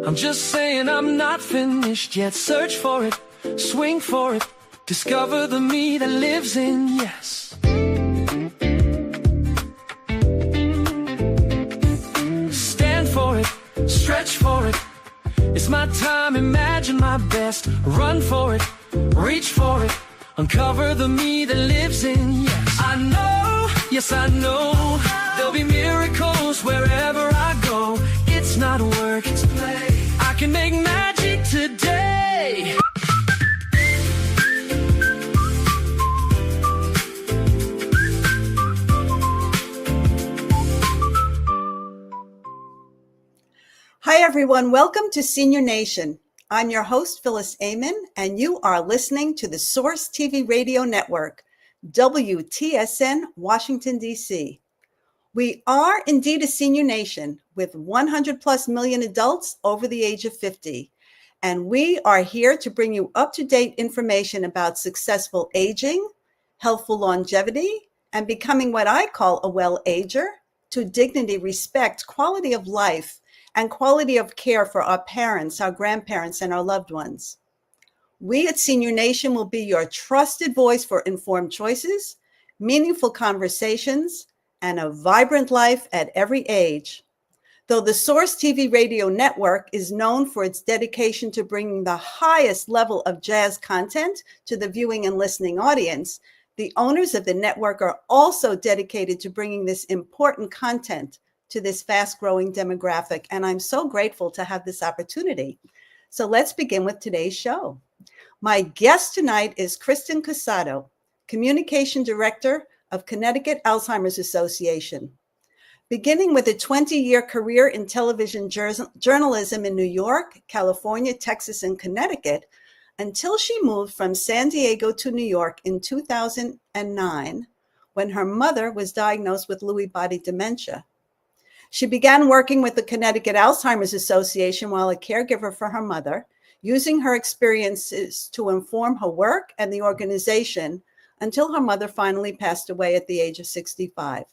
I'm just saying I'm not finished yet. Search for it, swing for it, discover the me that lives in yes. Stand for it, stretch for it. It's my time, imagine my best. Run for it, reach for it, uncover the me that lives in yes. I know, yes I know, there'll be miracles wherever I go. It's not work, it's play. I can make magic today. Hi everyone, welcome to Senior Nation. I'm your host, Phyllis Ayman, and you are listening to the Source TV Radio Network, WTSN, Washington, D.C. We are indeed a senior nation with 100 plus million adults over the age of 50. And we are here to bring you up-to-date information about successful aging, healthful longevity, and becoming what I call a well-ager, to dignity, respect, quality of life, and quality of care for our parents, our grandparents, and our loved ones. We at Senior Nation will be your trusted voice for informed choices, meaningful conversations, and a vibrant life at every age. Though the Source TV Radio Network is known for its dedication to bringing the highest level of jazz content to the viewing and listening audience, the owners of the network are also dedicated to bringing this important content to this fast-growing demographic, and I'm so grateful to have this opportunity. So let's begin with today's show. My guest tonight is Kristen Cusato, Communication Director of Connecticut Alzheimer's Association. Beginning with a 20-year career in television journalism in New York, California, Texas, and Connecticut, until she moved from San Diego to New York in 2009, when her mother was diagnosed with Lewy Body Dementia. She began working with the Connecticut Alzheimer's Association while a caregiver for her mother, using her experiences to inform her work and the organization until her mother finally passed away at the age of 65.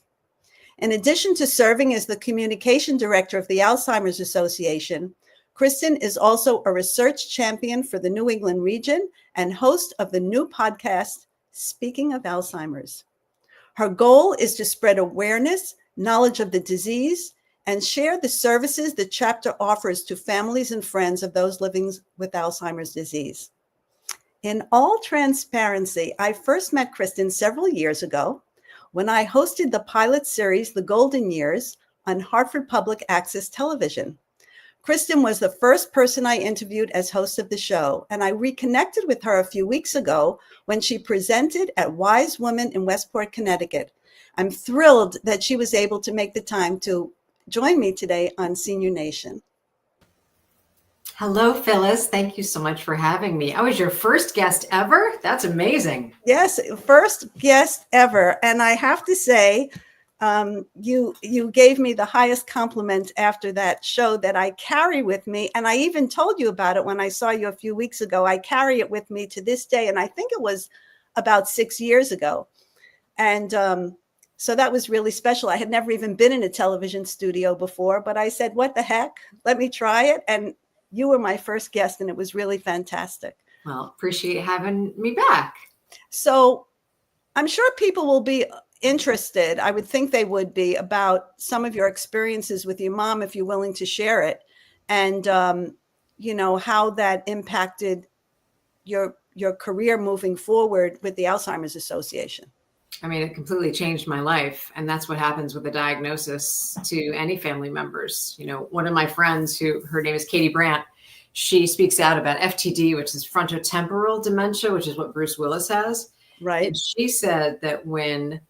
In addition to serving as the communication director of the Alzheimer's Association, Kristen is also a research champion for the New England region and host of the new podcast, Speaking of Alzheimer's. Her goal is to spread awareness, knowledge of the disease, and share the services the chapter offers to families and friends of those living with Alzheimer's disease. In all transparency, I first met Kristen several years ago when I hosted the pilot series, The Golden Years, on Hartford Public Access Television. Kristen was the first person I interviewed as host of the show, and I reconnected with her a few weeks ago when she presented at Wise Women in Westport, Connecticut. I'm thrilled that she was able to make the time to join me today on Senior Nation. Hello, Phyllis. Thank you so much for having me. I was your first guest ever. That's amazing. Yes, first guest ever. And I have to say, you gave me the highest compliment after that show that I carry with me. And I even told you about it when I saw you a few weeks ago. I carry it with me to this day. And I think it was about 6 years ago. And so that was really special. I had never even been in a television studio before, but I said, what the heck? Let me try it. And you were my first guest, and it was really fantastic. Well, appreciate having me back. So I'm sure people will be interested, I would think they would be, about some of your experiences with your mom, if you're willing to share it, and, how that impacted your career moving forward with the Alzheimer's Association. I mean, it completely changed my life. And that's what happens with a diagnosis to any family members. One of my friends, her name is Katie Brandt, she speaks out about FTD, which is frontotemporal dementia, which is what Bruce Willis has. Right. And she said that when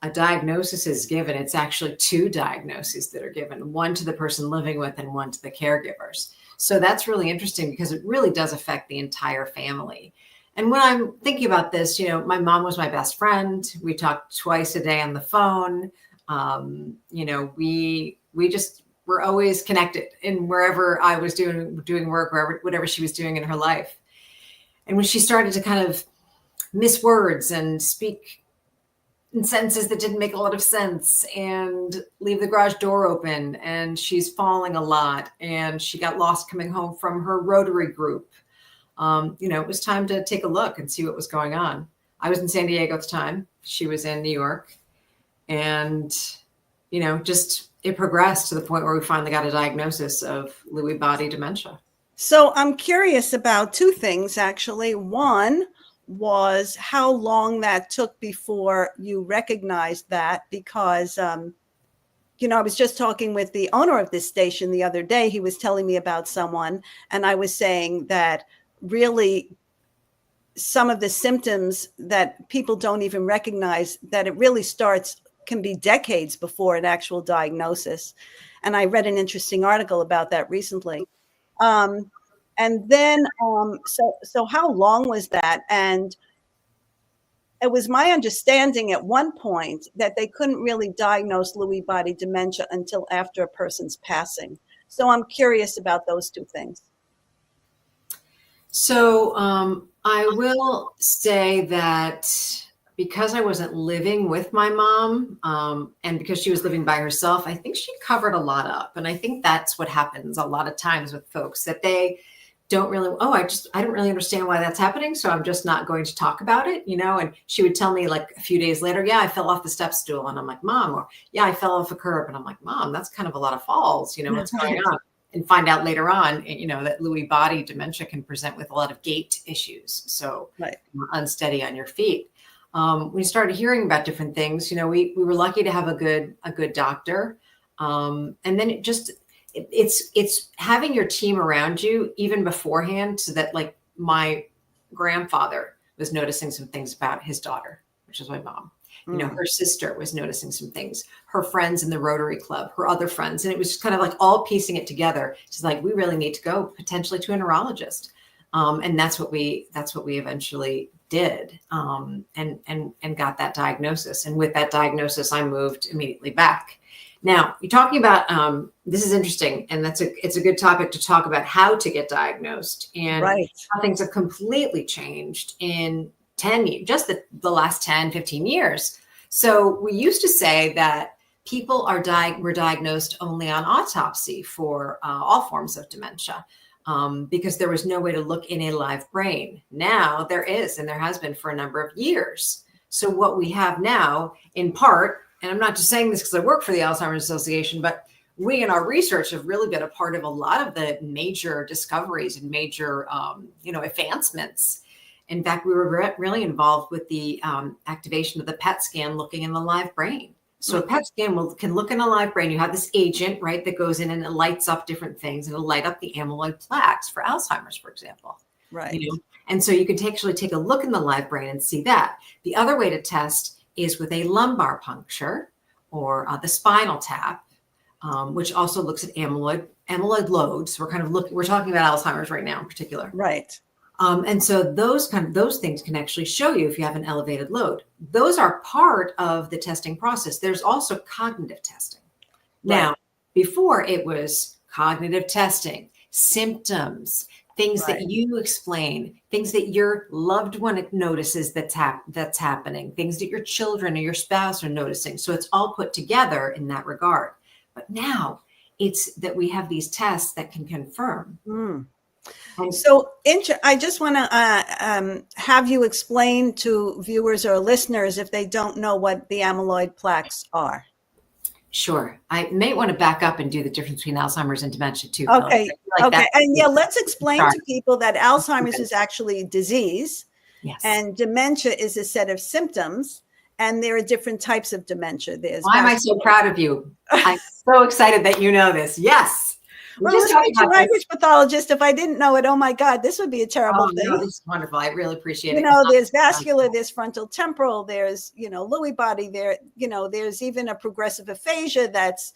a diagnosis is given, it's actually two diagnoses that are given, one to the person living with and one to the caregivers. So that's really interesting because it really does affect the entire family. And when I'm thinking about this, my mom was my best friend. We talked twice a day on the phone. We're always connected in wherever I was doing work, whatever she was doing in her life. And when she started to kind of miss words and speak in sentences that didn't make a lot of sense, and leave the garage door open, and she's falling a lot, and she got lost coming home from her Rotary group. It was time to take a look and see what was going on. I was in San Diego at the time. She was in New York. And, just it progressed to the point where we finally got a diagnosis of Lewy body dementia. So I'm curious about two things, actually. One was how long that took before you recognized that, because, I was just talking with the owner of this station the other day. He was telling me about someone, and I was saying that really some of the symptoms that people don't even recognize, that it really can be decades before an actual diagnosis. And I read an interesting article about that recently. And then, so how long was that? And it was my understanding at one point that they couldn't really diagnose Lewy body dementia until after a person's passing. So I'm curious about those two things. So I will say that because I wasn't living with my mom, and because she was living by herself, I think she covered a lot up. And I think that's what happens a lot of times with folks, that they don't really, I don't really understand why that's happening, so I'm just not going to talk about it, and she would tell me like a few days later, yeah, I fell off the step stool. And I'm like, Mom, or yeah, I fell off a curb. And I'm like, Mom, that's kind of a lot of falls, what's going on? And find out later on, that Lewy body dementia can present with a lot of gait issues. So unsteady on your feet. We started hearing about different things. We were lucky to have a good doctor. And then it's having your team around you even beforehand, so that like my grandfather was noticing some things about his daughter, which is my mom. Her sister was noticing some things, her friends in the Rotary Club, her other friends. And it was just kind of like all piecing it together. It's like, we really need to go potentially to a neurologist. And that's what we eventually did, and got that diagnosis. And with that diagnosis, I moved immediately back. Now, you're talking about, this is interesting, and it's a good topic to talk about how to get diagnosed, and how things have completely changed in 10 years, just the last 10, 15 years. So we used to say that people were diagnosed only on autopsy for all forms of dementia, because there was no way to look in a live brain. Now there is, and there has been for a number of years. So what we have now, in part, and I'm not just saying this because I work for the Alzheimer's Association, but we in our research have really been a part of a lot of the major discoveries and major, advancements. In fact, we were really involved with the activation of the PET scan looking in the live brain. So a PET scan can look in a live brain. You have this agent, right, that goes in and it lights up different things, and it'll light up the amyloid plaques for Alzheimer's, for example. Right. And so you can actually take a look in the live brain and see that. The other way to test is with a lumbar puncture or the spinal tap, which also looks at amyloid loads. So we're talking about Alzheimer's right now in particular. Right. And so those things can actually show you if you have an elevated load. Those are part of the testing process. There's also cognitive testing. Right. Now, before it was cognitive testing, symptoms, things that you explain, things that your loved one notices that's happening, things that your children or your spouse are noticing. So it's all put together in that regard. But now it's that we have these tests that can confirm. So I just want to have you explain to viewers or listeners, if they don't know, what the amyloid plaques are. Sure. I may want to back up and do the difference between Alzheimer's and dementia too. Okay. Okay. And let's explain to people that Alzheimer's is actually a disease. Yes. And dementia is a set of symptoms. And there are different types of dementia. Why am I so proud of you? I'm so excited that you know this. Yes. Well, as a language pathologist, if I didn't know it, oh my God, this would be a terrible thing. No, this is wonderful. I really appreciate it. There's vascular, there's frontal temporal, there's, Lewy body, there's even a progressive aphasia that's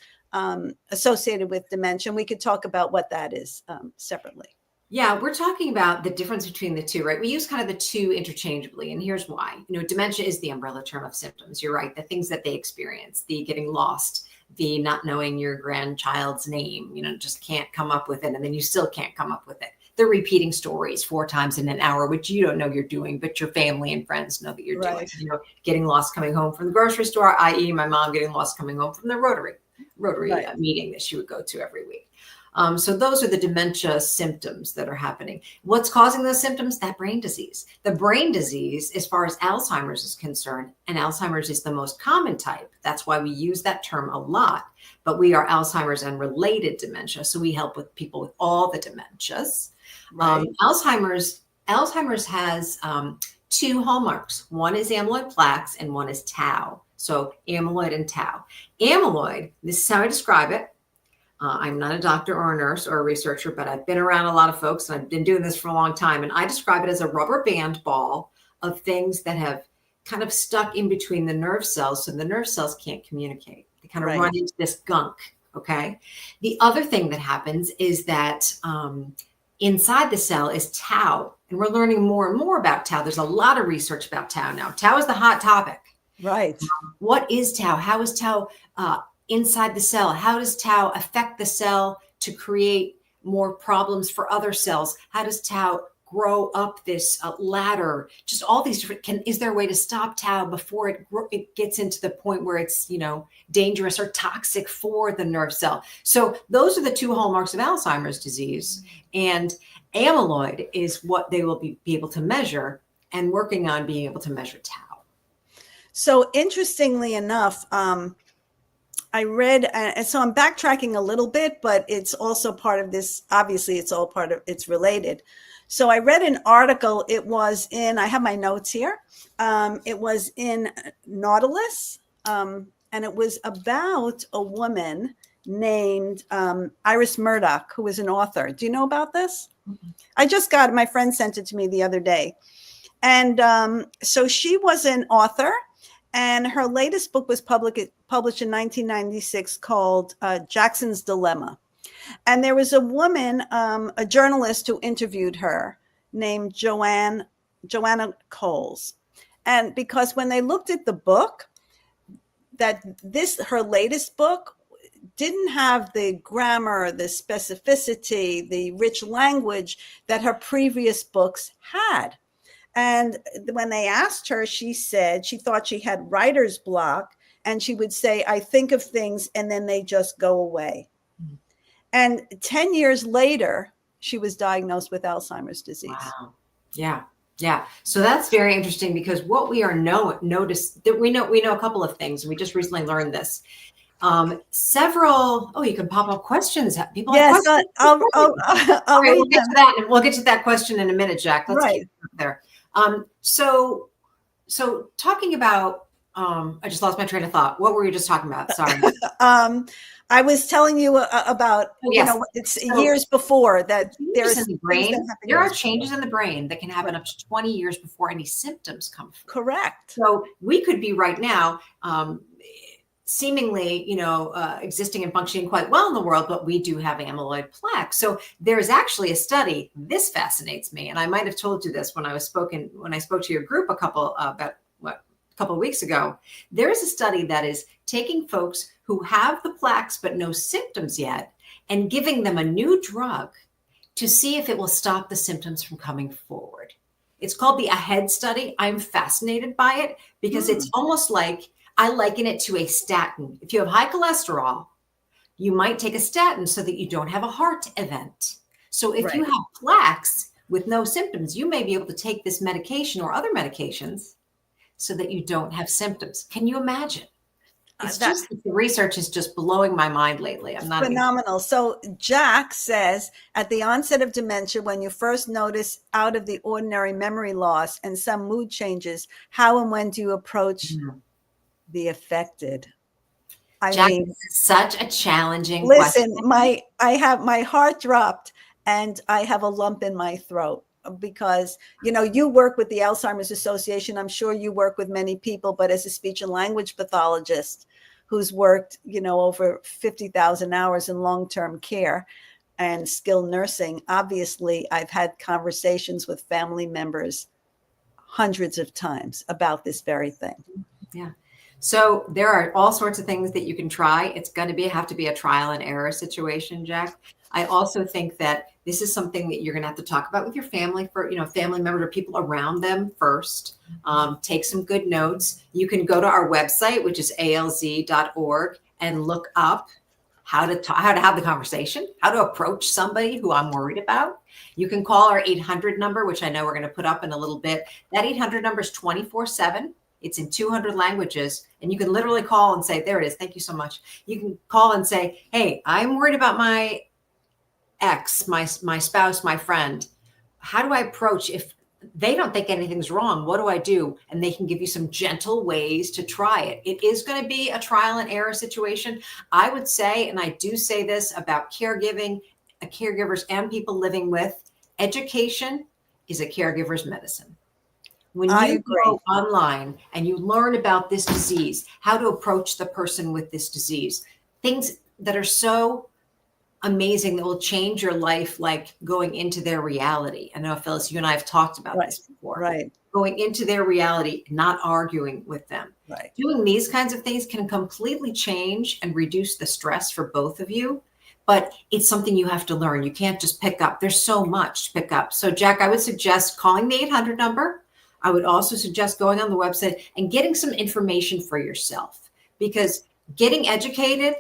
associated with dementia. And we could talk about what that is separately. Yeah, we're talking about the difference between the two, right? We use kind of the two interchangeably, and here's why. Dementia is the umbrella term of symptoms. You're right. The things that they experience, the getting lost, the not knowing your grandchild's name, just can't come up with it. And then you still can't come up with it. the repeating stories 4 times in an hour, which you don't know you're doing, but your family and friends know that you're doing. You know, getting lost coming home from the grocery store, i.e. my mom getting lost coming home from the Rotary meeting that she would go to every week. So those are the dementia symptoms that are happening. What's causing those symptoms? That brain disease. The brain disease, as far as Alzheimer's is concerned, and Alzheimer's is the most common type. That's why we use that term a lot. But we are Alzheimer's and related dementia. So we help with people with all the dementias. Right. Alzheimer's has 2 hallmarks. One is amyloid plaques and one is tau. So amyloid and tau. Amyloid, this is how I describe it. I'm not a doctor or a nurse or a researcher, but I've been around a lot of folks and I've been doing this for a long time. And I describe it as a rubber band ball of things that have kind of stuck in between the nerve cells. So the nerve cells can't communicate. They kind of run into this gunk. Okay. The other thing that happens is that inside the cell is tau. And we're learning more and more about tau. There's a lot of research about tau now. Tau is the hot topic. Right. What is tau? How is tau inside the cell? How does tau affect the cell to create more problems for other cells? How does tau grow up this ladder? Just all these different, is there a way to stop tau before it gets into the point where it's, dangerous or toxic for the nerve cell? So those are the 2 hallmarks of Alzheimer's disease. And amyloid is what they will be able to measure, and working on being able to measure tau. So interestingly enough, I read, and so I'm backtracking a little bit, but it's also part of this. Obviously, it's related. So I read an article. It was in, I have my notes here. It was in Nautilus, and it was about a woman named Iris Murdoch, who is an author. Do you know about this? Mm-hmm. I just got it. My friend sent it to me the other day. And so she was an author. And her latest book was published in 1996 called Jackson's Dilemma. And there was a woman, a journalist who interviewed her named Joanna Coles. And because when they looked at the book, her latest book didn't have the grammar, the specificity, the rich language that her previous books had. And when they asked her, she said she thought she had writer's block, and she would say, I think of things and then they just go away. Mm-hmm. And 10 years later, she was diagnosed with Alzheimer's disease. Wow. Yeah. Yeah. So that's very interesting, because what we are notice that we know a couple of things. And we just recently learned this. You can pop up questions. People have questions. I'll read we'll get to that. And we'll get to that question in a minute, Jack. Let's keep it there. So talking about, I just lost my train of thought. What were you just talking about? Sorry. I was telling you about, it's years before that there's in the brain. There are changes in the brain that can happen up to 20 years before any symptoms come through. Correct. So we could be right now, seemingly, existing and functioning quite well in the world, but we do have amyloid plaque. So there's actually a study. This fascinates me, and I might have told you this when I spoke to your group a couple of weeks ago. There is a study that is taking folks who have the plaques but no symptoms yet, and giving them a new drug to see if it will stop the symptoms from coming forward. It's called the AHEAD study. I'm fascinated by it because it's almost like, I liken it to a statin. If you have high cholesterol, you might take a statin so that you don't have a heart event. So if you have plaques with no symptoms, you may be able to take this medication or other medications so that you don't have symptoms. Can you imagine? The research is just blowing my mind lately. I'm not phenomenal. So Jack says, at the onset of dementia, when you first notice out of the ordinary memory loss and some mood changes, how and when do you approach the affected? Jack, this is such a challenging question. Listen, my heart dropped and I have a lump in my throat because, you work with the Alzheimer's Association. I'm sure you work with many people, but as a speech and language pathologist who's worked, over 50,000 hours in long-term care and skilled nursing, obviously I've had conversations with family members hundreds of times about this very thing. Yeah. So there are all sorts of things that you can try. It's going to have to be a trial and error situation, Jack. I also think that this is something that you're going to have to talk about with your family, for, family members or people around them first. Take some good notes. You can go to our website, which is alz.org, and look up how to have the conversation, how to approach somebody who I'm worried about. You can call our 800 number, which I know we're going to put up in a little bit. That 800 number is 24/7. It's in 200 languages, and you can literally call and say, there it is. Thank you so much. You can call and say, hey, I'm worried about my ex, my spouse, my friend. How do I approach? If they don't think anything's wrong, what do I do? And they can give you some gentle ways to try it. It is going to be a trial and error situation. I would say, and I do say this about caregiving, caregivers and people living with, education is a caregiver's medicine. When you go online and you learn about this disease, how to approach the person with this disease, things that are so amazing that will change your life, like going into their reality. I know, Phyllis, you and I have talked about this before. Right. Going into their reality, not arguing with them. Right. Doing these kinds of things can completely change and reduce the stress for both of you. But it's something you have to learn. You can't just pick up. There's so much to pick up. So, Jack, I would suggest calling the 800 number. I would also suggest going on the website and getting some information for yourself, because getting educated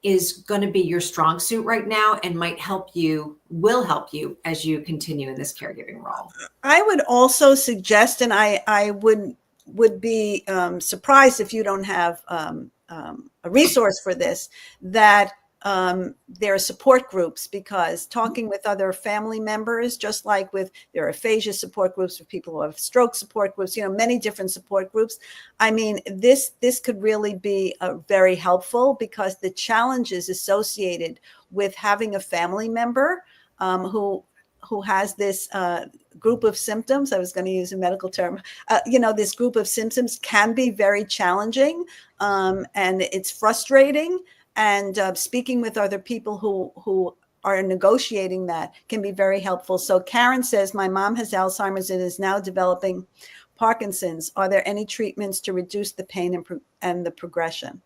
is going to be your strong suit right now and will help you as you continue in this caregiving role. I would also suggest, and I would be surprised if you don't have a resource for this, that there are support groups, because talking with other family members, just like there are aphasia support groups for people who have stroke support groups, many different support groups. I mean, this could really be very helpful, because the challenges associated with having a family member who has this group of symptoms, I was going to use a medical term, this group of symptoms can be very challenging, and it's frustrating. And speaking with other people who are negotiating that can be very helpful. So Karen says, my mom has Alzheimer's and is now developing Parkinson's. Are there any treatments to reduce the pain and the progression?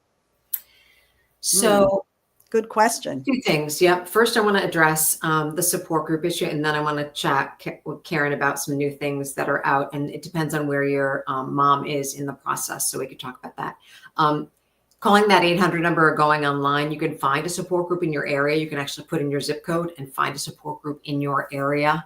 So good question. Two things. Yep. First, I want to address the support group issue, and then I want to chat with Karen about some new things that are out. And it depends on where your mom is in the process. So we could talk about that. Calling that 800 number or going online, you can find a support group in your area. You can actually put in your zip code and find a support group in your area.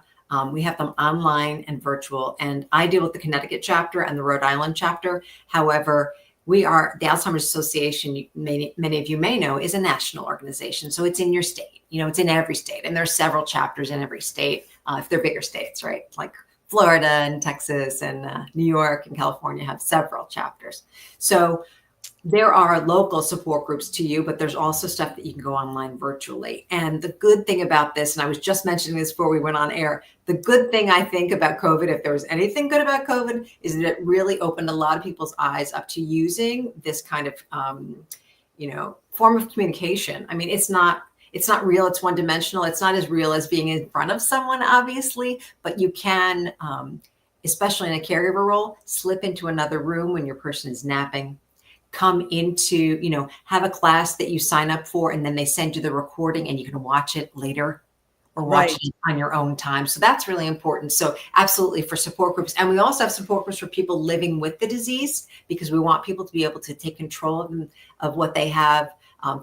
We have them online and virtual, and I deal with the Connecticut chapter and the Rhode Island chapter. However, the Alzheimer's Association, many of you may know, is a national organization. So it's in your state, it's in every state, and there's several chapters in every state, if they're bigger states, right? Like Florida and Texas and New York and California have several chapters. So there are local support groups to you, but there's also stuff that you can go online virtually. And the good thing about this, and I was just mentioning this before we went on air, the good thing I think about COVID, if there was anything good about COVID, is that it really opened a lot of people's eyes up to using this kind of, form of communication. I mean, it's not real. It's one dimensional. It's not as real as being in front of someone, obviously, but you can, especially in a caregiver role, slip into another room when your person is napping. Come into, have a class that you sign up for, and then they send you the recording and you can watch it later or watch it on your own time. So that's really important. So absolutely for support groups. And we also have support groups for people living with the disease, because we want people to be able to take control of what they have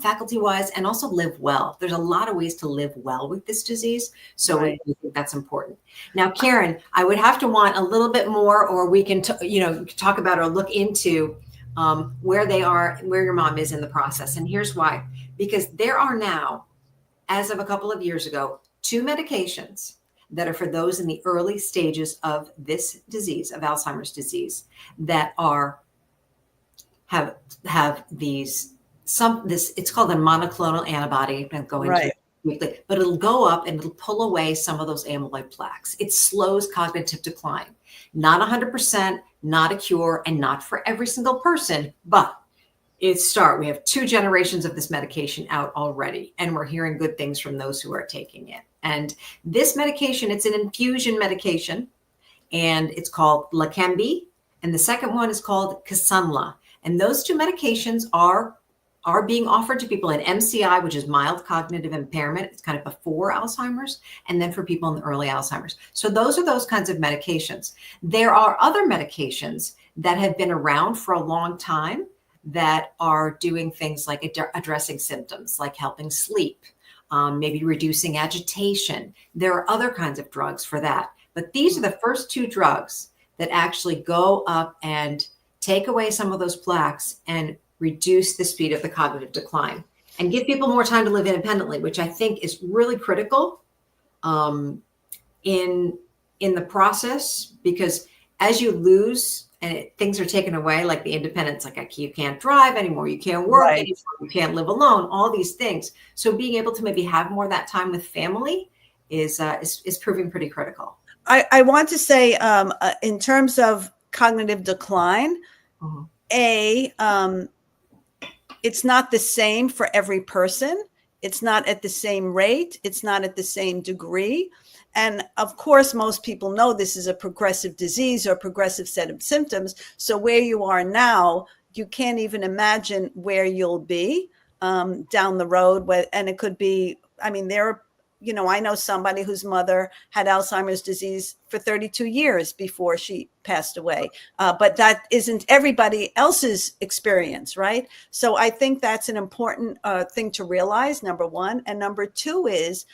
faculty wise, and also live well. There's a lot of ways to live well with this disease. So we think that's important. Now, Karen, I would have to want a little bit more, or we can, talk about or look into where your mom is in the process. And here's why. Because there are now, as of a couple of years ago, 2 medications that are for those in the early stages of this disease, of Alzheimer's disease, that have these, it's called a monoclonal antibody. I'm going into it quickly, but it'll go up and it'll pull away some of those amyloid plaques. It slows cognitive decline. Not 100%, not a cure, and not for every single person, but it's start. We have 2 generations of this medication out already, and we're hearing good things from those who are taking it. And this medication, it's an infusion medication, and it's called Leqembi, and the second one is called Kisunla. And those 2 medications are are being offered to people in MCI, which is mild cognitive impairment. It's kind of before Alzheimer's, and then for people in the early Alzheimer's. So those are those kinds of medications. There are other medications that have been around for a long time that are doing things like addressing symptoms, like helping sleep, maybe reducing agitation. There are other kinds of drugs for that. But these are the first two drugs that actually go up and take away some of those plaques and reduce the speed of the cognitive decline and give people more time to live independently, which I think is really critical in the process, because as you lose and things are taken away, like the independence, like you can't drive anymore, you can't work Right. anymore, you can't live alone, all these things. So being able to maybe have more of that time with family is proving pretty critical. I want to say, in terms of cognitive decline, it's not the same for every person. It's not at the same rate. It's not at the same degree. And of course, most people know this is a progressive disease or progressive set of symptoms. So where you are now, you can't even imagine where you'll be down the road. And it could be, I mean, I know somebody whose mother had Alzheimer's disease for 32 years before she passed away. But that isn't everybody else's experience, right? So I think that's an important thing to realize, number one. And number two is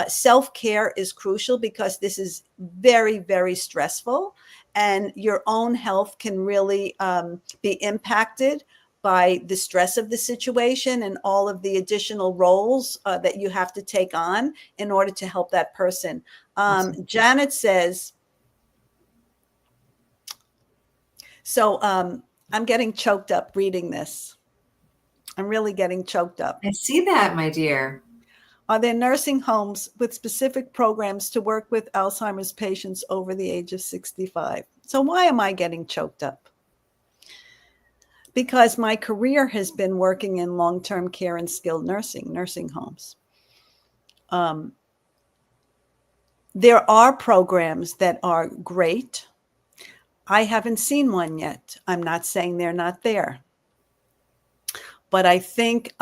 self-care is crucial, because this is very, very stressful, and your own health can really be impacted by the stress of the situation and all of the additional roles that you have to take on in order to help that person. Janet says, so I'm getting choked up reading this. I'm really getting choked up. I see that, my dear. Are there nursing homes with specific programs to work with Alzheimer's patients over the age of 65? So why am I getting choked up? Because my career has been working in long-term care and skilled nursing homes. There are programs that are great. I haven't seen one yet. I'm not saying they're not there. But I think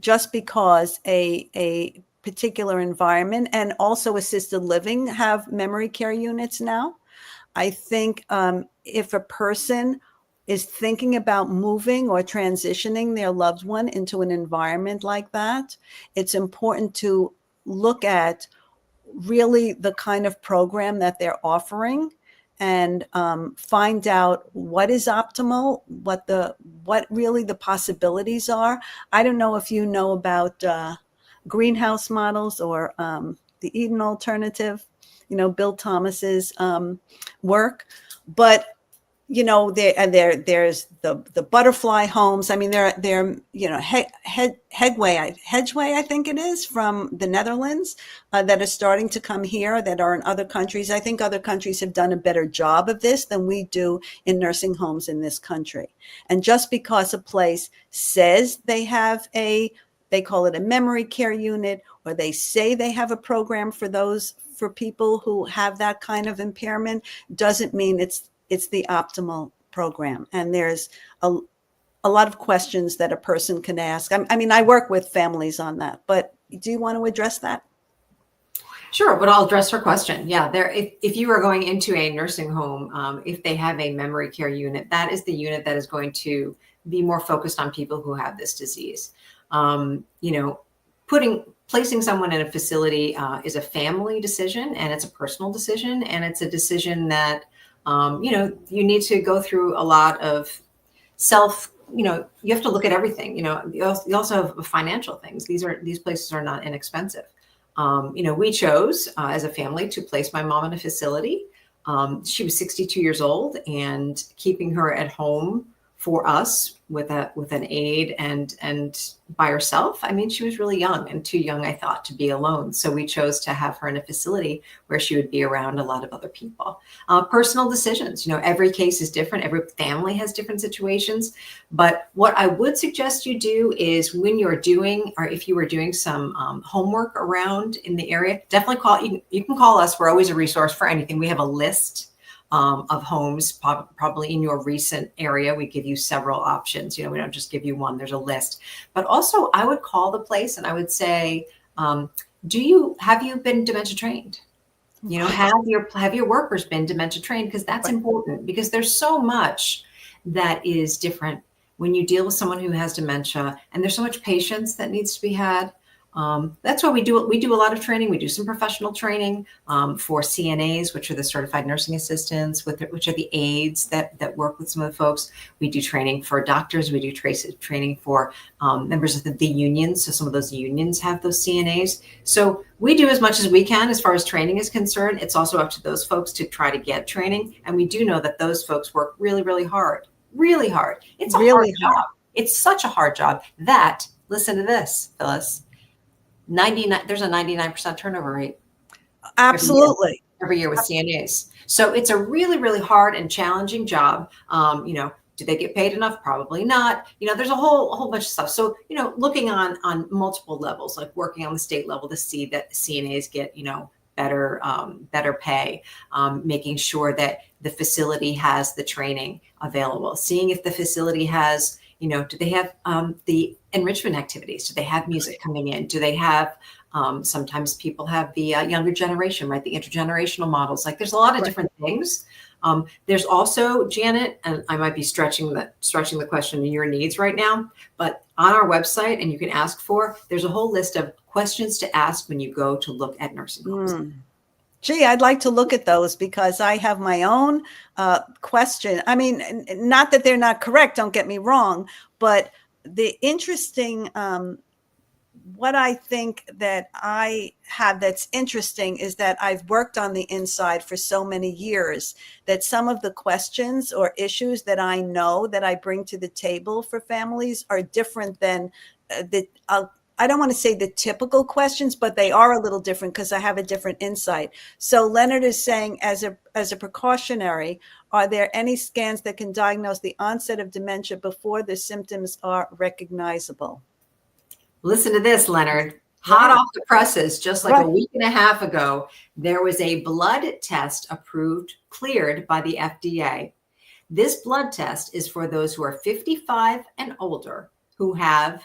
just because a particular environment, and also assisted living have memory care units now, I think if a person is thinking about moving or transitioning their loved one into an environment like that, it's important to look at really the kind of program that they're offering and find out what is optimal, what really the possibilities are. I don't know if you know about greenhouse models or the Eden Alternative, Bill Thomas's work, but there's the butterfly homes. I mean, they're Hedgeway, I think it is, from the Netherlands, that are starting to come here, that are in other countries. I think other countries have done a better job of this than we do in nursing homes in this country. And just because a place says they have they call it a memory care unit, or they say they have a program for people who have that kind of impairment, doesn't mean it's the optimal program. And there's a lot of questions that a person can ask. I mean, I work with families on that, but do you want to address that? Sure, but I'll address her question. Yeah, if you are going into a nursing home, if they have a memory care unit, that is the unit that is going to be more focused on people who have this disease. Placing someone in a facility is a family decision, and it's a personal decision, and it's a decision that you need to go through a lot of you have to look at everything. You also have financial things. These places are not inexpensive. We chose as a family to place my mom in a facility. She was 62 years old, and keeping her at home for us with an aide and by herself. I mean, she was really young, and too young, I thought, to be alone. So we chose to have her in a facility where she would be around a lot of other people. Personal decisions, every case is different. Every family has different situations. But what I would suggest you do is, when you're doing, or if you were doing some homework around in the area, definitely call. You can call us. We're always a resource for anything. We have a list of homes, probably in your recent area. We give you several options. We don't just give you one, there's a list. But also I would call the place and I would say, have you been dementia trained? Have your workers been dementia trained? Because that's important, because there's so much that is different when you deal with someone who has dementia, and there's so much patience that needs to be had. That's why we do a lot of training. We do some professional training for CNAs, which are the certified nursing assistants, which are the aides that work with some of the folks. We do training for doctors. We do training for members of the unions. So some of those unions have those CNAs. So we do as much as we can as far as training is concerned. It's also up to those folks to try to get training. And we do know that those folks work really, really hard. Really hard. It's a really hard job. It's such a hard job that, listen to this, Phyllis, there's a 99% turnover rate. Absolutely. Every year with CNAs. So it's a really, really hard and challenging job. Do they get paid enough? Probably not. There's a whole bunch of stuff. So, looking on multiple levels, like working on the state level to see that CNAs get, better pay, making sure that the facility has the training available, seeing if the facility has, do they have the enrichment activities? Do they have music coming in? Do they have, sometimes people have the younger generation, right? The intergenerational models. Like there's a lot of different things. There's also, Janet, and I might be stretching the question to your needs right now, but on our website, and you can ask there's a whole list of questions to ask when you go to look at nursing homes. Gee, I'd like to look at those because I have my own question. I mean, not that they're not correct, don't get me wrong, but the interesting, what I think that I have that's interesting is that I've worked on the inside for so many years that some of the questions or issues that I know that I bring to the table for families are different than I don't want to say the typical questions, but they are a little different because I have a different insight. So Leonard is saying, as a precautionary, are there any scans that can diagnose the onset of dementia before the symptoms are recognizable? Listen to this, Leonard. Hot off the presses, just like a week and a half ago, there was a blood test cleared by the FDA. This blood test is for those who are 55 and older who have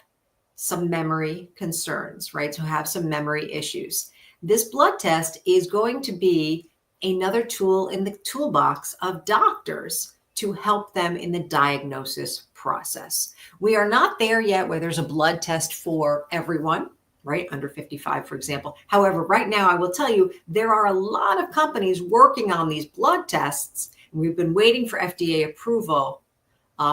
some memory concerns, right? So have some memory issues. This blood test is going to be another tool in the toolbox of doctors to help them in the diagnosis process. We are not there yet where there's a blood test for everyone, right? Under 55, for example. However, right now, I will tell you, there are a lot of companies working on these blood tests. We've been waiting for FDA approval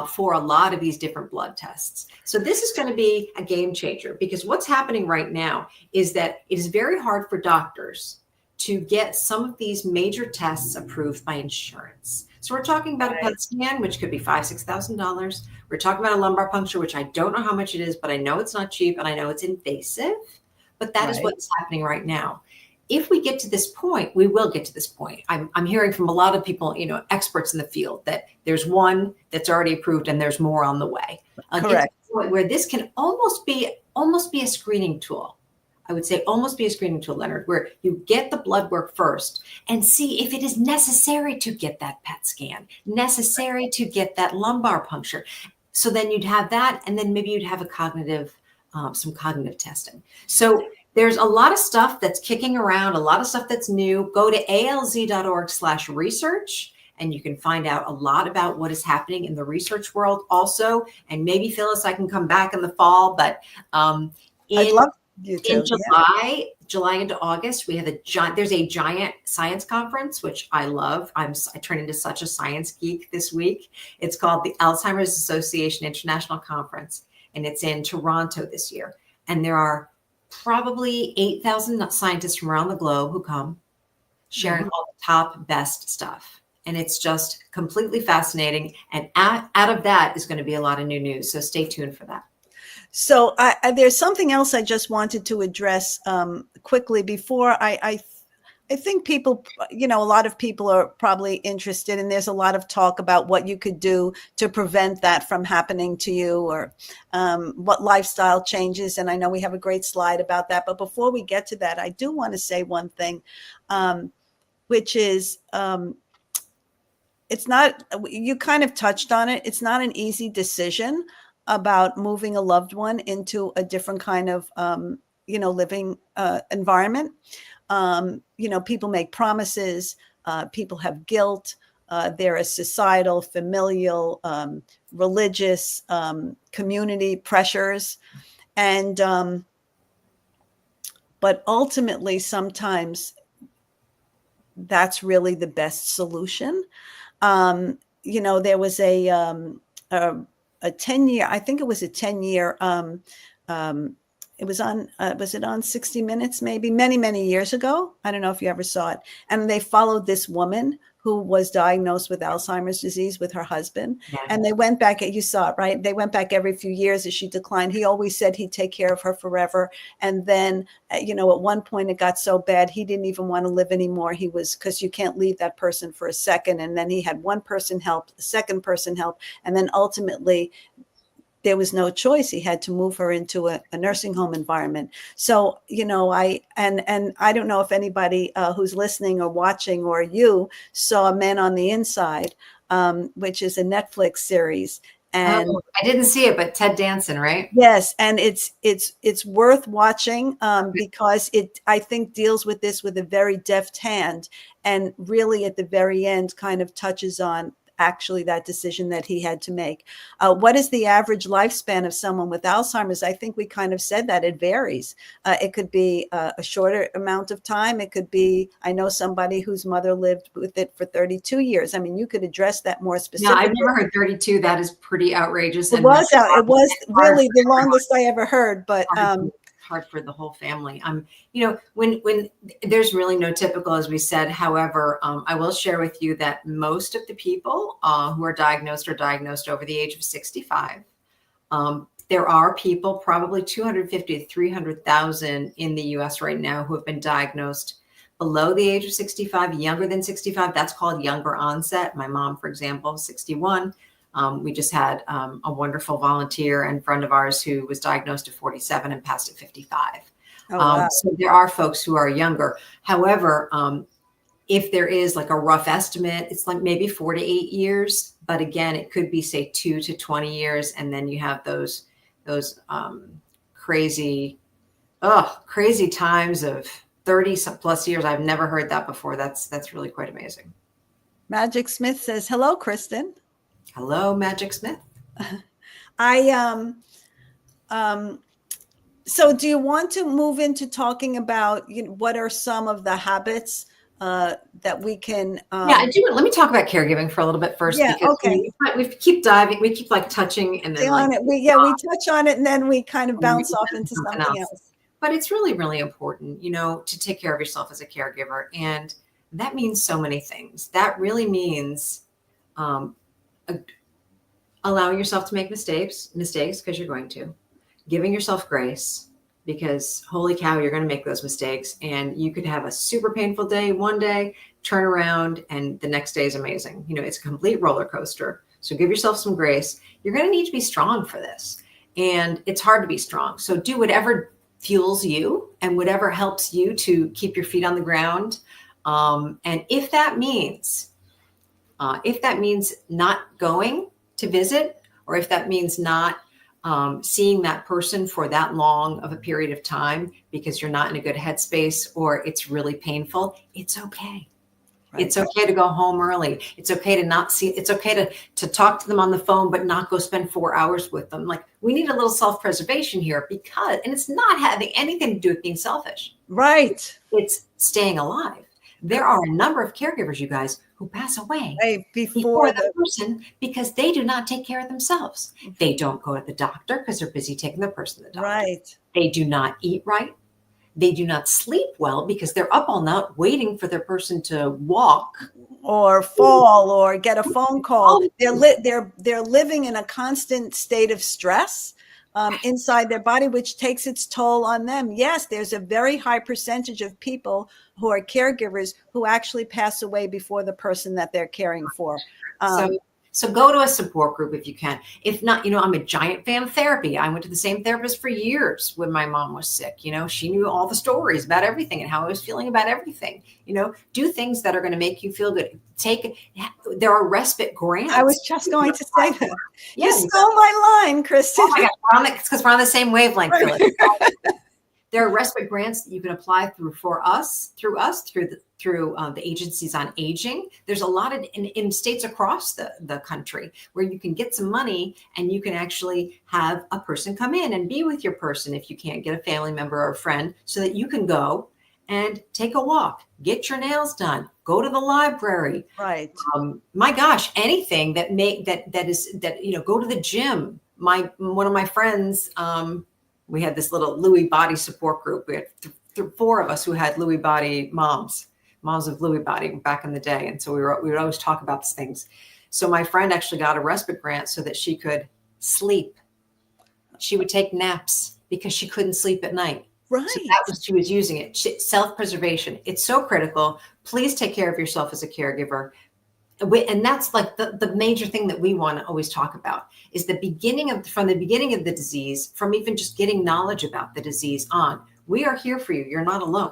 for a lot of these different blood tests. So this is going to be a game changer, because what's happening right now is that it is very hard for doctors to get some of these major tests approved by insurance. So we're talking about a PET scan, which could be $5,000, $6,000. We're talking about a lumbar puncture, which I don't know how much it is, but I know it's not cheap and I know it's invasive, but that is what's happening right now. If we get to this point, we will get to this point. I'm hearing from a lot of people, experts in the field, that there's one that's already approved and there's more on the way. Correct. Where this can almost be a screening tool. I would say almost be a screening tool, Leonard, where you get the blood work first and see if it is necessary to get that PET scan, necessary to get that lumbar puncture. So then you'd have that, and then maybe you'd have some cognitive testing. So there's a lot of stuff that's kicking around, a lot of stuff that's new. Go to alz.org/research, and you can find out a lot about what is happening in the research world also. And maybe, Phyllis, I can come back in the fall, but I'd love you to. In July into August, there's a giant science conference, which I love. I turned into such a science geek this week. It's called the Alzheimer's Association International Conference, and it's in Toronto this year. And there are probably 8,000 scientists from around the globe who come, sharing all the top best stuff. And it's just completely fascinating. And out of that is going to be a lot of new news. So stay tuned for that. So there's something else I just wanted to address quickly before I think people, a lot of people are probably interested, and there's a lot of talk about what you could do to prevent that from happening to you, or what lifestyle changes. And I know we have a great slide about that. But before we get to that, I do want to say one thing, which is it's not, you kind of touched on it. It's not an easy decision about moving a loved one into a different kind of, living environment. People make promises, people have guilt. There are societal, familial, religious, community pressures. And, but ultimately, sometimes that's really the best solution. There was a 10-year, I think it was a 10-year, it was on, was it on 60 Minutes, maybe many, many years ago? I don't know if you ever saw it. And they followed this woman who was diagnosed with Alzheimer's disease with her husband. Yeah. And they went back, you saw it, right? They went back every few years as she declined. He always said he'd take care of her forever. And then, at one point it got so bad, he didn't even want to live anymore. Because you can't leave that person for a second. And then he had one person help, the second person help. And then ultimately, there was no choice. He had to move her into a nursing home environment. So, I don't know if anybody who's listening or watching or you saw Men on the Inside, which is a Netflix series. And I didn't see it, but Ted Danson, right? Yes. And it's worth watching because it, I think, deals with this with a very deft hand, and really at the very end kind of touches on actually that decision that he had to make. What is the average lifespan of someone with Alzheimer's? I think we kind of said that it varies. It could be a shorter amount of time. It could be, I know somebody whose mother lived with it for 32 years. I mean, you could address that more specifically. No, I've never heard 32. That is pretty outrageous. It was really the longest I ever heard, but hard for the whole family. When there's really no typical, as we said. However, I will share with you that most of the people who are diagnosed over the age of 65. There are people, probably 250 to 300,000 in the US right now, who have been diagnosed below the age of 65, younger than 65. That's called younger onset. My mom, for example, 61. We just had a wonderful volunteer and friend of ours who was diagnosed at 47 and passed at 55. Oh, wow. So there are folks who are younger. However, if there is like a rough estimate, it's like maybe 4 to 8 years. But again, it could be, say, 2 to 20 years. And then you have those crazy times of 30 plus years. I've never heard that before. That's really quite amazing. Magic Smith says, hello, Kristen. Hello, Magic Smith. So do you want to move into talking about what are some of the habits that we can? Yeah, I do. Let me talk about caregiving for a little bit first. Yeah, because okay. We keep diving. We keep like touching and then on it. We touch on it and then we kind of bounce off into something else. But it's really, really important, to take care of yourself as a caregiver, and that means so many things. That really means allowing yourself to make mistakes because you're going to, giving yourself grace because holy cow, you're going to make those mistakes, and you could have a super painful day one day, turn around, and the next day is amazing. It's a complete roller coaster. So give yourself some grace. You're going to need to be strong for this, and it's hard to be strong. So do whatever fuels you and whatever helps you to keep your feet on the ground. And if that means not going to visit, or if that means not seeing that person for that long of a period of time because you're not in a good headspace or it's really painful, it's okay. Right. It's okay to go home early. It's okay to not see. It's okay to talk to them on the phone, but not go spend 4 hours with them. Like, we need a little self-preservation here and it's not having anything to do with being selfish. Right. It's staying alive. There are a number of caregivers, you guys, who pass away before the person because they do not take care of themselves. They don't go to the doctor because they're busy taking the person to the doctor. Right. They do not eat right. They do not sleep well because they're up all night waiting for their person to walk or fall or get a phone call. They're living in a constant state of stress inside their body, which takes its toll on them. Yes, there's a very high percentage of people who are caregivers who actually pass away before the person that they're caring for. So go to a support group if you can. If not, I'm a giant fan of therapy. I went to the same therapist for years when my mom was sick. She knew all the stories about everything and how I was feeling about everything. Do things that are going to make you feel good. There are respite grants. I was just going to say that. Yeah, you stole my line, Kristen. Oh my God, it's because we're on the same wavelength, Right. Phyllis. There are respite grants that you can apply through the agencies on aging. There's a lot of in states across the country where you can get some money and you can actually have a person come in and be with your person if you can't get a family member or a friend, so that you can go and take a walk, get your nails done, go to the library. Right. My gosh, anything that go to the gym. One of my friends, we had this little Lewy Body support group. We had four of us who had Lewy Body moms of Lewy Body back in the day. And so we would always talk about these things. So my friend actually got a respite grant so that she could sleep. She would take naps because she couldn't sleep at night. Right. So that was, she was using it. Self-preservation. It's so critical. Please take care of yourself as a caregiver. And that's like the major thing that we want to always talk about is from the beginning of the disease, from even just getting knowledge about the disease on. We are here for you. You're not alone.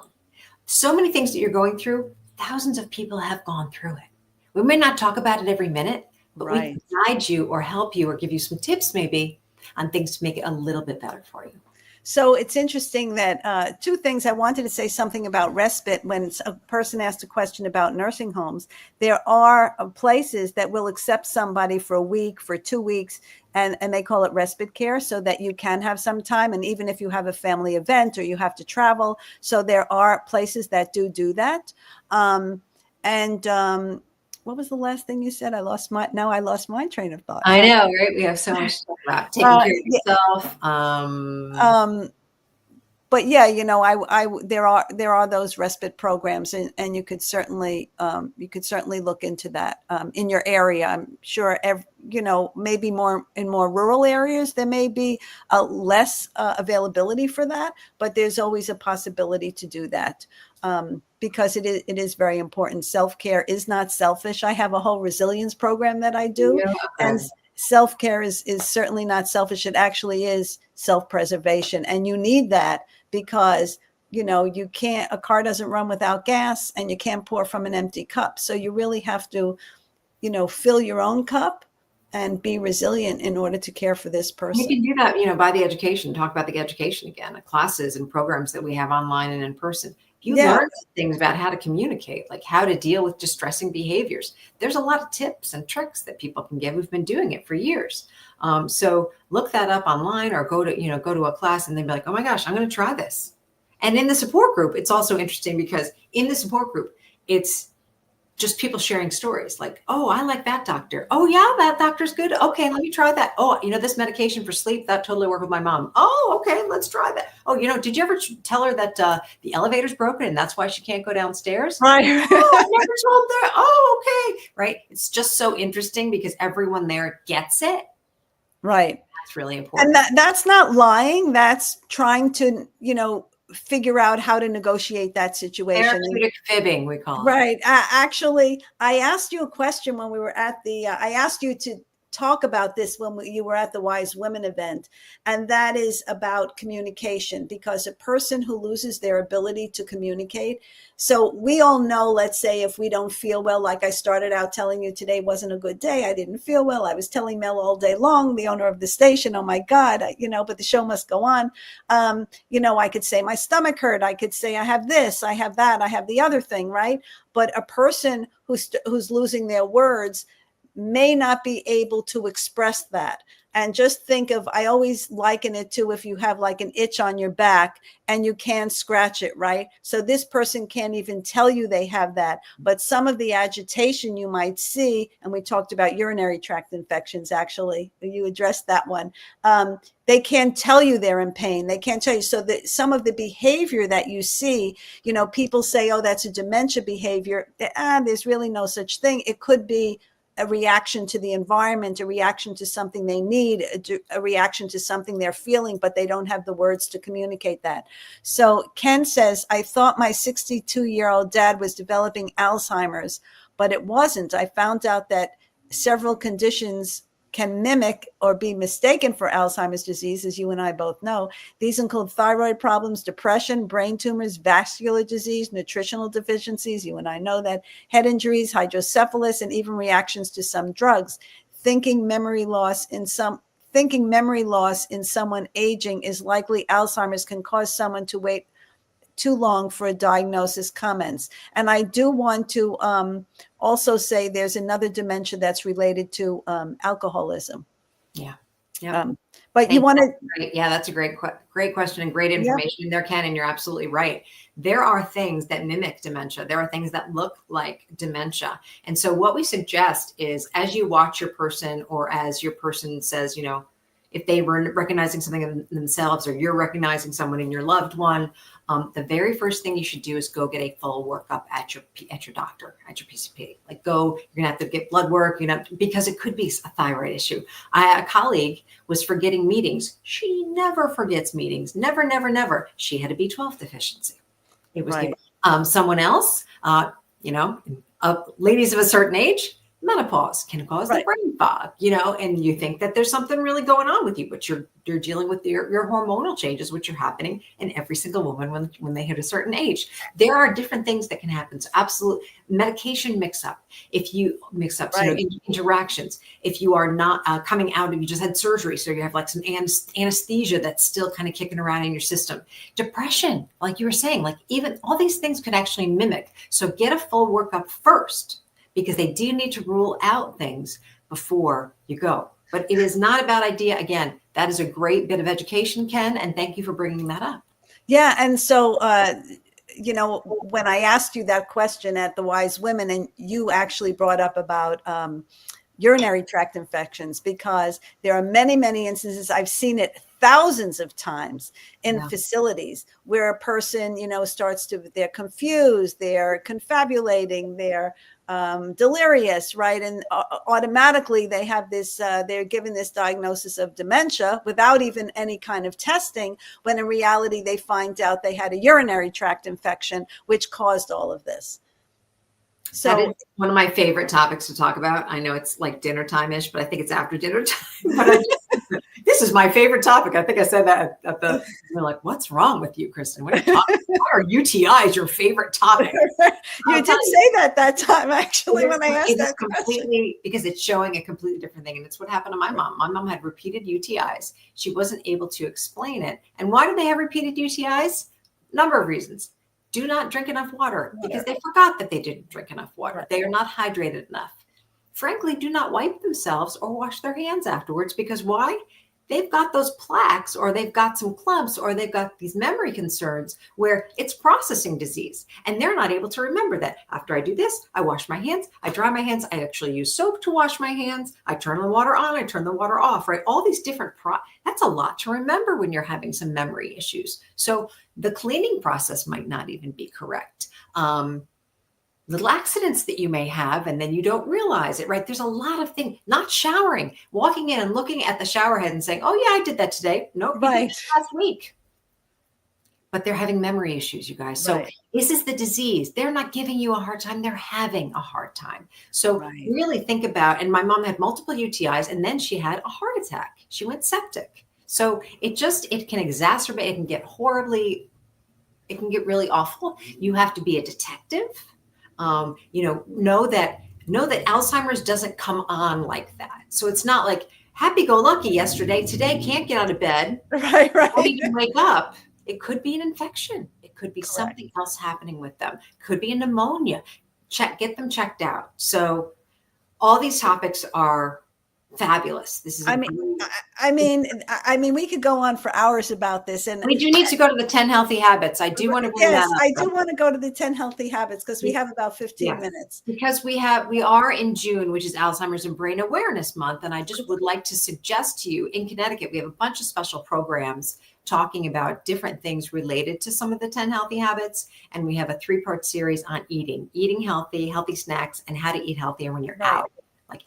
So many things that you're going through, thousands of people have gone through it. We may not talk about it every minute, but we can guide you or help you or give you some tips maybe on things to make it a little bit better for you. So it's interesting that two things. I wanted to say something about respite. When a person asked a question about nursing homes, there are places that will accept somebody for a week, for 2 weeks, and they call it respite care, so that you can have some time. And even if you have a family event or you have to travel, so there are places that do that. What was the last thing you said? I lost my train of thought. I know, right? We have so much to talk about. Taking care of yourself. But yeah, there are those respite programs, and you could certainly look into that in your area. I'm sure, maybe more in more rural areas, there may be less availability for that, but there's always a possibility to do that. Because it is very important. Self-care is not selfish. I have a whole resilience program that I do. Yeah. And self-care is certainly not selfish. It actually is self-preservation. And you need that because, a car doesn't run without gas, and you can't pour from an empty cup. So you really have to, fill your own cup and be resilient in order to care for this person. You can do that, by the education, talk about the education again, the classes and programs that we have online and in person. You learn things about how to communicate, like how to deal with distressing behaviors. There's a lot of tips and tricks that people can give who've been doing it for years. So look that up online or go to a class and then be like, oh my gosh, I'm going to try this. And in the support group, it's also interesting because in the support group, it's just people sharing stories like, oh, I like that doctor. Oh yeah, that doctor's good. Okay, let me try that. Oh, this medication for sleep, that totally worked with my mom. Oh, okay, let's try that. Oh, did you ever tell her that the elevator's broken and that's why she can't go downstairs? Right. Oh, I never told her. Oh, okay. Right. It's just so interesting because everyone there gets it. Right. That's really important. And that's not lying. That's trying to, figure out how to negotiate that situation. Therapeutic fibbing, we call it. Right. Actually, I asked you a question when we were at I asked you to talk about this when you were at the Wise Women event, and that is about communication, because a person who loses their ability to communicate. So we all know, let's say if we don't feel well, like I started out telling you, today wasn't a good day. I didn't feel well. I was telling Mel all day long, the owner of the station, oh my God, but the show must go on. I could say my stomach hurt. I could say I have this, I have that, I have the other thing, right? But a person who's losing their words may not be able to express that. And just think of, I always liken it to if you have like an itch on your back and you can't scratch it, right? So this person can't even tell you they have that, but some of the agitation you might see, and we talked about urinary tract infections, actually, you addressed that one. They can't tell you they're in pain. They can't tell you. So that some of the behavior that you see, people say, oh, that's a dementia behavior. There's really no such thing. It could be a reaction to the environment, a reaction to something they need, a reaction to something they're feeling, but they don't have the words to communicate that. So Ken says, I thought my 62-year-old dad was developing Alzheimer's, but it wasn't. I found out that several conditions can mimic or be mistaken for Alzheimer's disease, as you and I both know. These include thyroid problems, depression, brain tumors, vascular disease, nutritional deficiencies, you and I know that, head injuries, hydrocephalus, and even reactions to some drugs. Thinking memory loss in someone aging is likely Alzheimer's can cause someone to wait too long for a diagnosis comments. And I do want to also say there's another dementia that's related to alcoholism. Yeah. Yeah. But you want to, yeah, that's a great question and great information there, Ken. And you're absolutely right. There are things that mimic dementia. There are things that look like dementia. And so what we suggest is, as you watch your person, or as your person says, you know, if they were recognizing something in themselves, or you're recognizing someone in your loved one, the very first thing you should do is go get a full workup at your doctor, at your PCP. Like, you're gonna have to get blood work, because it could be a thyroid issue. A colleague was forgetting meetings. She never forgets meetings, never, never, never. She had a B12 deficiency. It was someone else, ladies of a certain age. Menopause can cause the brain fog, and you think that there's something really going on with you, but you're dealing with your hormonal changes, which are happening in every single woman when they hit a certain age. There are different things that can happen. So absolute medication mix-up. If you mix up interactions, if you are not coming out and you just had surgery, so you have like some anesthesia that's still kind of kicking around in your system. Depression, like you were saying, like even all these things could actually mimic. So get a full workup first, because they do need to rule out things before you go. But it is not a bad idea. Again, that is a great bit of education, Ken, and thank you for bringing that up. Yeah, and so, when I asked you that question at the Wise Women, and you actually brought up about urinary tract infections, because there are many, many instances, I've seen it thousands of times in facilities where a person, they're confused, they're confabulating, they're delirious, right? And automatically they have this, they're given this diagnosis of dementia without even any kind of testing, when in reality they find out they had a urinary tract infection, which caused all of this. So that is one of my favorite topics to talk about. I know it's like dinner time-ish, but I think it's after dinner time. But this is my favorite topic. I think I said that they're like, what's wrong with you, Kristen? What are you talking about? Why are UTIs your favorite topic? You did say that time, actually, when I asked that question. Because it's showing a completely different thing. And it's what happened to my mom. My mom had repeated UTIs. She wasn't able to explain it. And why do they have repeated UTIs? Number of reasons. Do not drink enough water, because they forgot that they didn't drink enough water. Right. They are not hydrated enough. Frankly, do not wipe themselves or wash their hands afterwards, because why? They've got those plaques, or they've got some clumps, or they've got these memory concerns where it's processing disease, and they're not able to remember that after I do this, I wash my hands, I dry my hands, I actually use soap to wash my hands, I turn the water on, I turn the water off, right? All these different, that's a lot to remember when you're having some memory issues. So the cleaning process might not even be correct. Little accidents that you may have, and then you don't realize it, right? There's a lot of things. Not showering, walking in and looking at the shower head and saying, oh yeah, I did that today. Nope, right. Last week. But they're having memory issues, you guys. So this is the disease. They're not giving you a hard time. They're having a hard time. So really think about, and my mom had multiple UTIs, and then she had a heart attack. She went septic. So it can exacerbate, it can get really awful. You have to be a detective. Know that Alzheimer's doesn't come on like that. So it's not like happy-go-lucky yesterday, today can't get out of bed. Right. Or even wake up. It could be an infection. It could be something else happening with them. Could be a pneumonia. Get them checked out. So all these topics are fabulous. This is. I mean, we could go on for hours about this, and we do need to go to the 10 healthy habits. I do want to bring that up. I do want to go to the 10 healthy habits, because we have about 15 minutes. Because we are in June, which is Alzheimer's and Brain Awareness Month, and I just would like to suggest to you, in Connecticut, we have a bunch of special programs talking about different things related to some of the 10 healthy habits, and we have a 3-part series on eating healthy snacks, and how to eat healthier when you're out.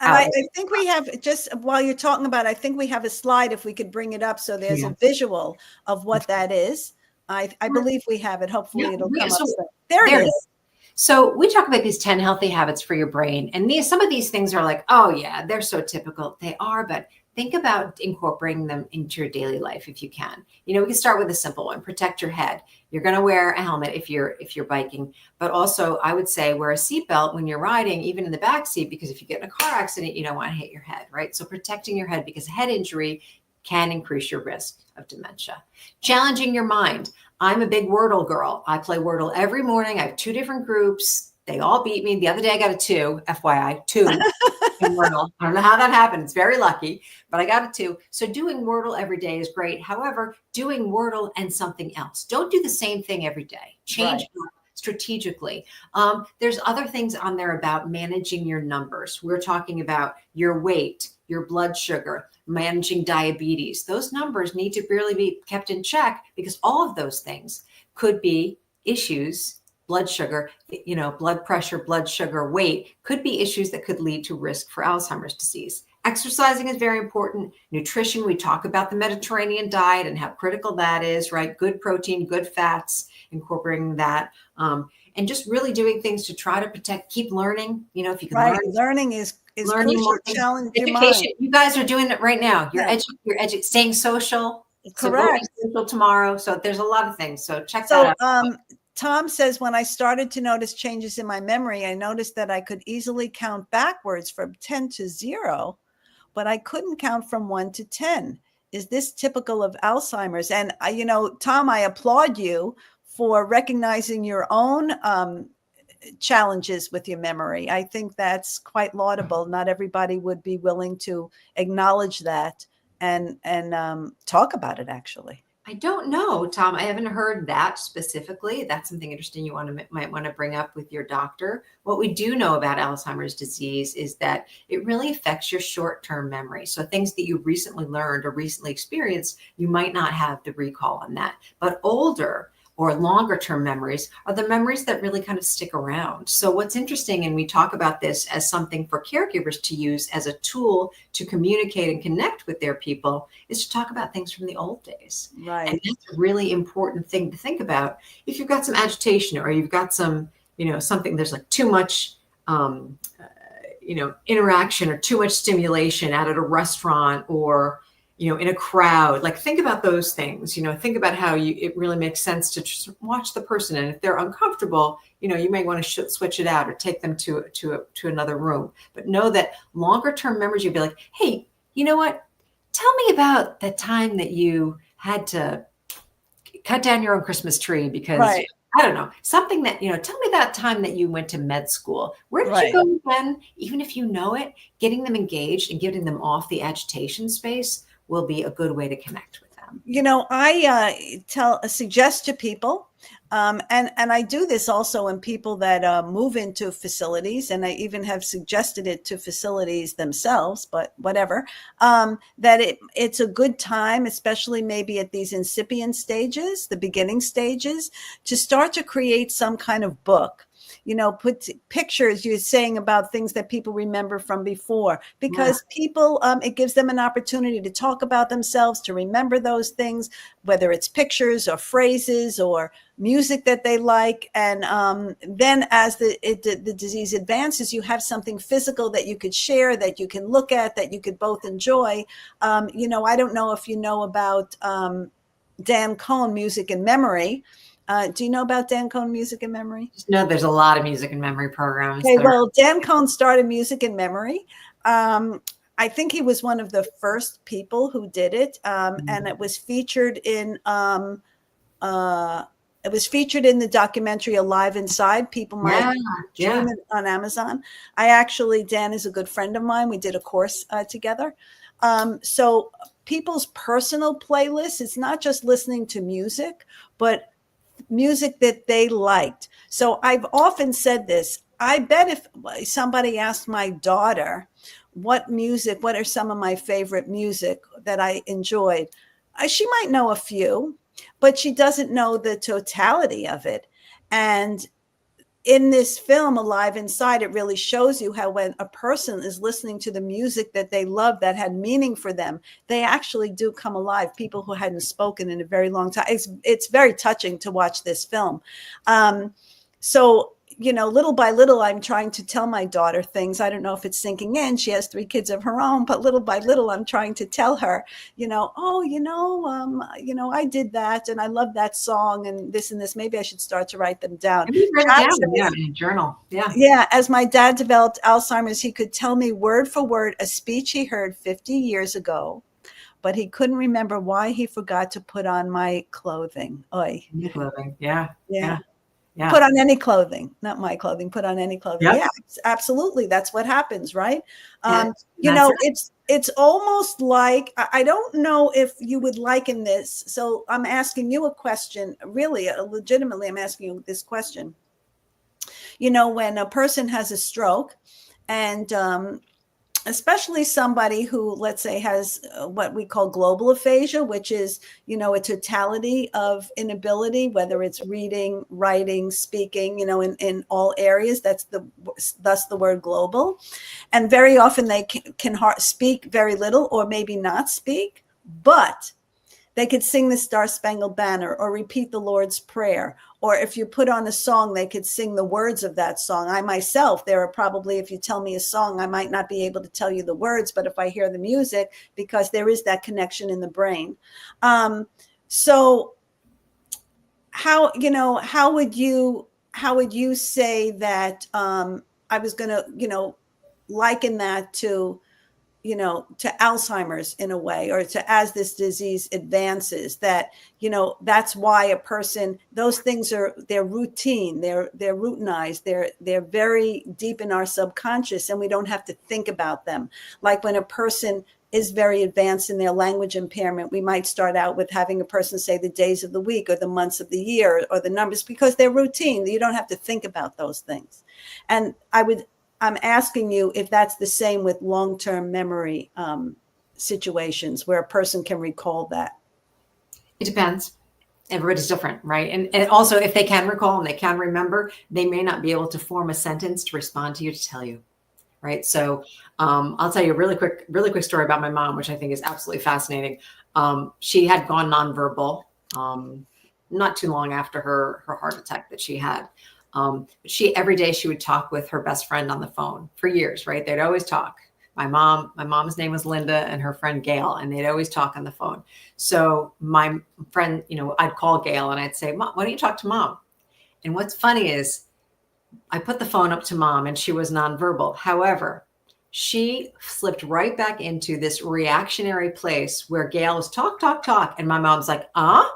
And I think we have, just while you're talking about it, I think we have a slide, if we could bring it up, so there's a visual of what that is. I believe we have it. Hopefully it'll come up. There it is. So we talk about these 10 healthy habits for your brain. And some of these things are like, oh yeah, they're so typical. They are, but think about incorporating them into your daily life if you can. We can start with a simple one: protect your head. You're going to wear a helmet if you're biking, but also I would say wear a seatbelt when you're riding, even in the back seat, because if you get in a car accident, you don't want to hit your head, right? So protecting your head, because head injury can increase your risk of dementia. Challenging your mind. I'm a big Wordle girl. I play Wordle every morning. I have 2 different groups. They all beat me. The other day I got a 2, FYI, 2 in Wordle. I don't know how that happened. It's very lucky, but I got a 2. So doing Wordle every day is great. However, doing Wordle and something else. Don't do the same thing every day. Change it up strategically. There's other things on there about managing your numbers. We're talking about your weight, your blood sugar, managing diabetes. Those numbers need to really be kept in check, because all of those things could be issues. Blood sugar, blood pressure, blood sugar, weight could be issues that could lead to risk for Alzheimer's disease. Exercising is very important. Nutrition, we talk about the Mediterranean diet and how critical that is, right? Good protein, good fats, incorporating that. And just really doing things to try to protect, keep learning. If you can learning is learning crucial. Challenge your mind. Education. You guys are doing it right now. You're staying social. Correct. So social tomorrow. So there's a lot of things. So check that out. Tom says, when I started to notice changes in my memory, I noticed that I could easily count backwards from 10 to 0, but I couldn't count from 1 to 10. Is this typical of Alzheimer's? And, Tom, I applaud you for recognizing your own challenges with your memory. I think that's quite laudable. Not everybody would be willing to acknowledge that and talk about it, actually. I don't know, Tom. I haven't heard that specifically. That's something interesting you might want to bring up with your doctor. What we do know about Alzheimer's disease is that it really affects your short-term memory. So things that you recently learned or recently experienced, you might not have the recall on that. But older or longer term memories are the memories that really kind of stick around. So what's interesting, and we talk about this as something for caregivers to use as a tool to communicate and connect with their people, is to talk about things from the old days. Right. And that's a really important thing to think about. If you've got some agitation, or you've got some, something, there's like too much, interaction or too much stimulation out at a restaurant, or in a crowd, like think about those things, think about how it really makes sense to just watch the person. And if they're uncomfortable, you may want to switch it out or take them to another room. But know that longer term memories, you'll be like, hey, you know what? Tell me about the time that you had to cut down your own Christmas tree because right. I don't know, something that, tell me that time that you went to med school. Where did you go again? Even if you know it, getting them engaged and getting them off the agitation space will be a good way to connect with them. I suggest to people, and I do this also in people that move into facilities, and I even have suggested it to facilities themselves, but whatever, that it's a good time, especially maybe at these incipient stages, the beginning stages, to start to create some kind of book. Put pictures, you're saying, about things that people remember from before, because people, it gives them an opportunity to talk about themselves, to remember those things, whether it's pictures or phrases or music that they like. And then as the disease advances, you have something physical that you could share, that you can look at, that you could both enjoy. I don't know if you know about Dan Cohn, Music and Memory. Do you know about Dan Cohn, Music and Memory? No, there's a lot of music and memory programs. Okay, well, Dan Cohn started Music and Memory. I think he was one of the first people who did it, and it was featured in the documentary Alive Inside. People might stream it on Amazon. Dan is a good friend of mine. We did a course together. So people's personal playlists, it's not just listening to music, but music that they liked. So I've often said this. I bet if somebody asked my daughter, what are some of my favorite music that I enjoyed, she might know a few, but she doesn't know the totality of it. And in this film, Alive Inside, it really shows you how when a person is listening to the music that they love, that had meaning for them, they actually do come alive. People who hadn't spoken in a very long time. It's very touching to watch this film. So, little by little, I'm trying to tell my daughter things. I don't know if it's sinking in. She has 3 kids of her own, but little by little, I'm trying to tell her, I did that and I love that song and this and this. Maybe I should start to write them down. Maybe write it down, yeah, in a journal. Yeah. Yeah. As my dad developed Alzheimer's, he could tell me word for word a speech he heard 50 years ago, but he couldn't remember why he forgot to put on my clothing. Oy. Your clothing. Yeah. Yeah. Yeah. Put on any clothing, not my clothing, put on any clothing. Yep. Yeah, absolutely. That's what happens, right? Yeah, it's almost like, I don't know if you would liken this. So I'm asking you a question, really, legitimately, I'm asking you this question. When a person has a stroke and, especially somebody who, let's say, has what we call global aphasia, which is, a totality of inability, whether it's reading, writing, speaking, in all areas. Thus the word global. And very often they can speak very little or maybe not speak, but they could sing the Star Spangled Banner or repeat the Lord's Prayer. Or if you put on a song, they could sing the words of that song. I myself, there are probably, if you tell me a song, I might not be able to tell you the words, but if I hear the music, because there is that connection in the brain. So how would you say that, I was going to, liken that to Alzheimer's in a way, or to as this disease advances, that, that's why a person, those things they're routine, they're routinized, they're very deep in our subconscious, and we don't have to think about them. Like when a person is very advanced in their language impairment, we might start out with having a person say the days of the week or the months of the year or the numbers, because they're routine. You don't have to think about those things. And I'm asking you if that's the same with long-term memory situations where a person can recall that. It depends. Everybody's different, right? And also, if they can recall and they can remember, they may not be able to form a sentence to respond to you, to tell you, right? So I'll tell you a really quick story about my mom, which I think is absolutely fascinating. She had gone nonverbal not too long after her heart attack that she had. Every day she would talk with her best friend on the phone for years, right? They'd always talk. My mom's name was Linda and her friend Gail, and they'd always talk on the phone. So my friend, I'd call Gail and I'd say, Mom, why don't you talk to Mom? And what's funny is I put the phone up to Mom and she was nonverbal. However, she slipped right back into this reactionary place where Gail was talk. And my mom's like, Right.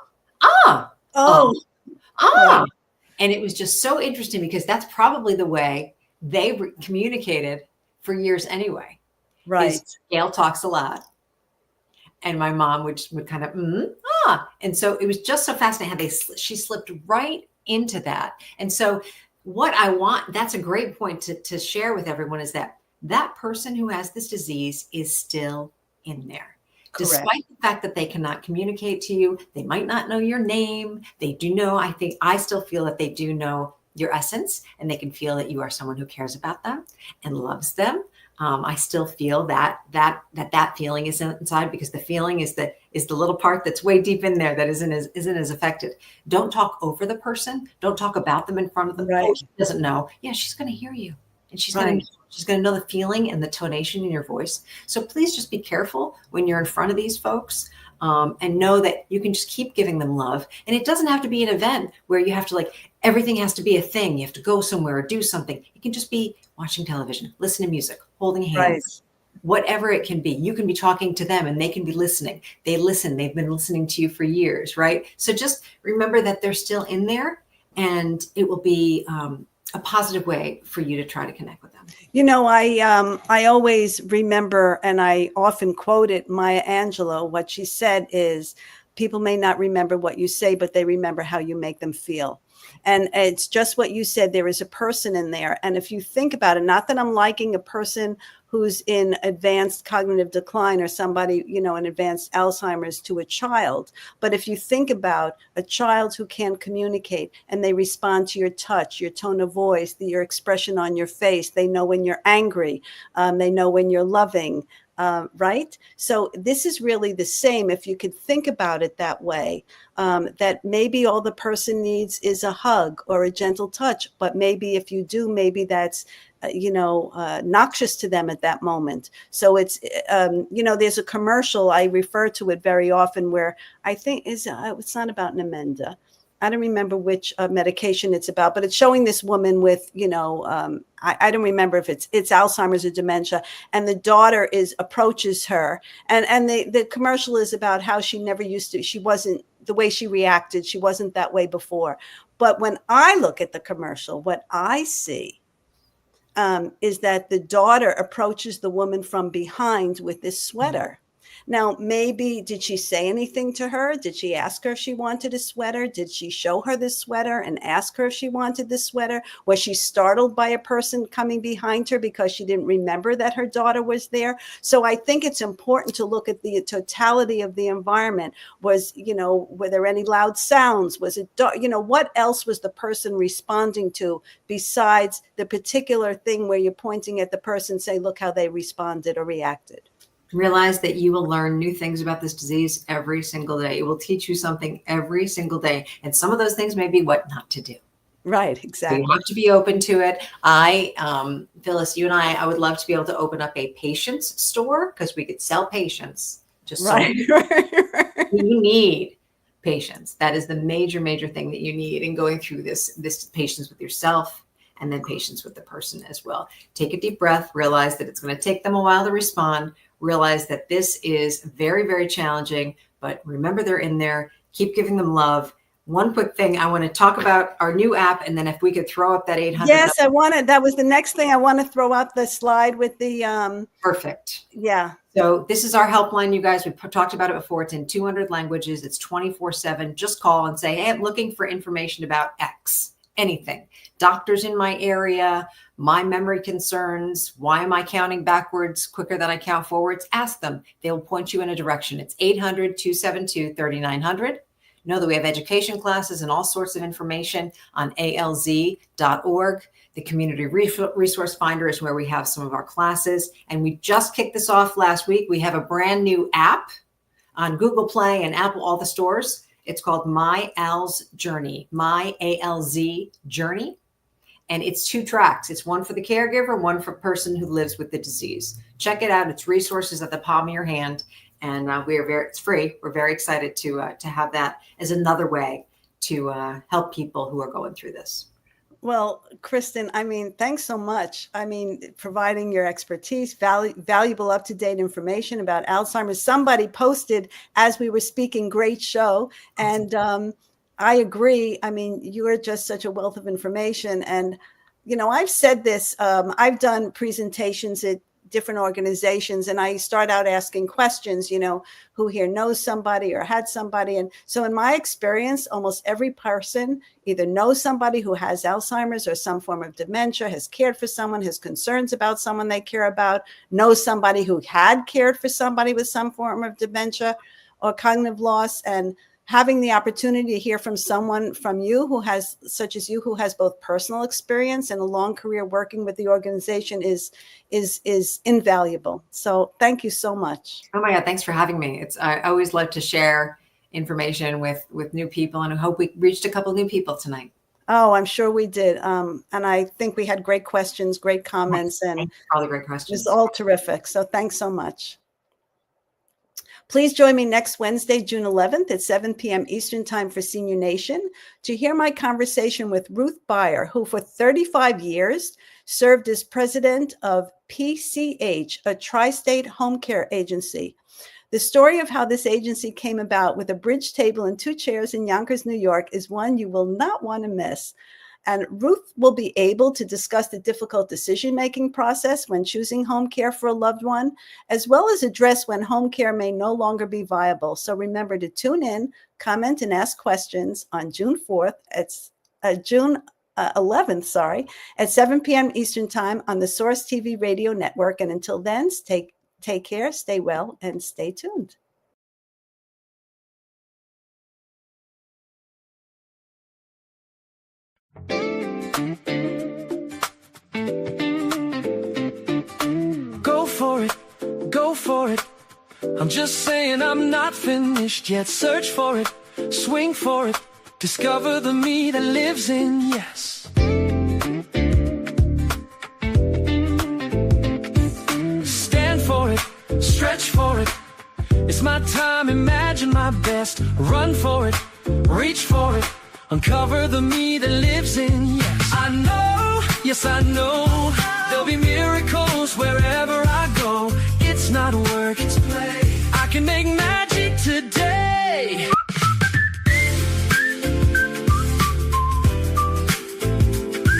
And it was just so interesting because that's probably the way they communicated for years anyway. Right. Gail talks a lot. And my mom would kind of, And so it was just so fascinating how she slipped right into that. And so what I want, that's a great point to share with everyone, is that person who has this disease is still in there. Correct. Despite the fact that they cannot communicate to you, they might not know your name. They do know, I still feel that they do know your essence, and they can feel that you are someone who cares about them and loves them. I still feel that feeling is inside, because the feeling is the little part that's way deep in there that isn't as affected. Don't talk over the person. Don't talk about them in front of them. Right. Oh, she doesn't know. Yeah, she's going to hear you, and she's going to know the feeling and the tonation in your voice. So please just be careful when you're in front of these folks, and know that you can just keep giving them love. And it doesn't have to be an event where you have to, everything has to be a thing. You have to go somewhere or do something. It can just be watching television, listening to music, holding hands, right. Whatever it can be. You can be talking to them and they can be listening. They listen. They've been listening to you for years, right? So just remember that they're still in there, and it will be a positive way for you to try to connect with them. I always remember, and I often quote it, Maya Angelou. What she said is, people may not remember what you say, but they remember how you make them feel. And it's just what you said. There is a person in there. And if you think about it, not that I'm liking a person who's in advanced cognitive decline or somebody, in advanced Alzheimer's to a child. But if you think about a child who can communicate and they respond to your touch, your tone of voice, your expression on your face, they know when you're angry, they know when you're loving, right? So this is really the same, if you could think about it that way, that maybe all the person needs is a hug or a gentle touch, but maybe if you do, maybe that's noxious to them at that moment. So it's, there's a commercial, I refer to it very often, where I think it's not about Namenda. I don't remember which medication it's about, but it's showing this woman with, I don't remember if it's Alzheimer's or dementia, and the daughter approaches her, and the commercial is about how she never used to, she wasn't, the way she reacted, she wasn't that way before. But when I look at the commercial, what I see is that the daughter approaches the woman from behind with this sweater. Now, maybe, did she say anything to her? Did she ask her if she wanted a sweater? Did she show her this sweater and ask her if she wanted this sweater? Was she startled by a person coming behind her because she didn't remember that her daughter was there? So I think it's important to look at the totality of the environment. Were there any loud sounds? Was it, what else was the person responding to besides the particular thing where you're pointing at the person, say, look how they responded or reacted? Realize that you will learn new things about this disease every single day. It will teach you something every single day. And some of those things may be what not to do. Right, exactly. You have to be open to it. Phyllis, you and I would love to be able to open up a patience store, because we could sell patience. Just right. You need patience. That is the major, major thing that you need in going through this patience with yourself, and then patience with the person as well. Take a deep breath, realize that it's going to take them a while to respond, realize that this is very, very challenging, but remember they're in there. Keep giving them love. One quick thing, I want to talk about our new app, and then if we could throw up that 800. Yes, that was the next thing. I want to throw out the slide with the. Perfect. Yeah. So this is our helpline, you guys. We've talked about it before. It's in 200 languages. It's 24/7. Just call and say, hey, I'm looking for information about X. Anything. Doctors in my area, my memory concerns, why am I counting backwards quicker than I count forwards? Ask them. They'll point you in a direction. It's 800-272-3900. Know that we have education classes and all sorts of information on alz.org. The Community Resource Finder is where we have some of our classes. And we just kicked this off last week. We have a brand new app on Google Play and Apple, all the stores. It's called My Alz Journey, My ALZ Journey. And it's 2 tracks. It's one for the caregiver, one for a person who lives with the disease. Check it out. It's resources at the palm of your hand. And it's free. We're very excited to have that as another way to help people who are going through this. Well, Kristen, thanks so much. Providing your expertise, valuable up-to-date information about Alzheimer's. Somebody posted as we were speaking, great show. And I agree. You are just such a wealth of information. And, I've said this, I've done presentations at different organizations, and I start out asking questions, who here knows somebody or had somebody. And so in my experience, almost every person either knows somebody who has Alzheimer's or some form of dementia, has cared for someone, has concerns about someone they care about, knows somebody who had cared for somebody with some form of dementia or cognitive loss. And having the opportunity to hear from someone from you who has both personal experience and a long career working with the organization is invaluable. So thank you so much. Oh my God, thanks for having me. I always love to share information with new people, and I hope we reached a couple new people tonight. Oh, I'm sure we did. And I think we had great questions, great comments, and all the great questions. It was all terrific. So thanks so much. Please join me next Wednesday, June 11th at 7 p.m. Eastern Time for Senior Nation to hear my conversation with Ruth Beyer, who for 35 years served as president of PCH, a tri-state home care agency. The story of how this agency came about with a bridge table and 2 chairs in Yonkers, New York is one you will not want to miss. And Ruth will be able to discuss the difficult decision-making process when choosing home care for a loved one, as well as address when home care may no longer be viable. So remember to tune in, comment, and ask questions on June 11th, at 7 p.m. Eastern Time on the Source TV radio network. And until then, take care, stay well, and stay tuned. Go for it, go for I'm just saying I'm not finished yet. Search for it, swing for it, discover the me that lives in yes. Stand for it, stretch for it. It's my time, imagine my best. Run for it, reach for it, uncover the me that lives in yes. I know, yes I know, there'll be miracles wherever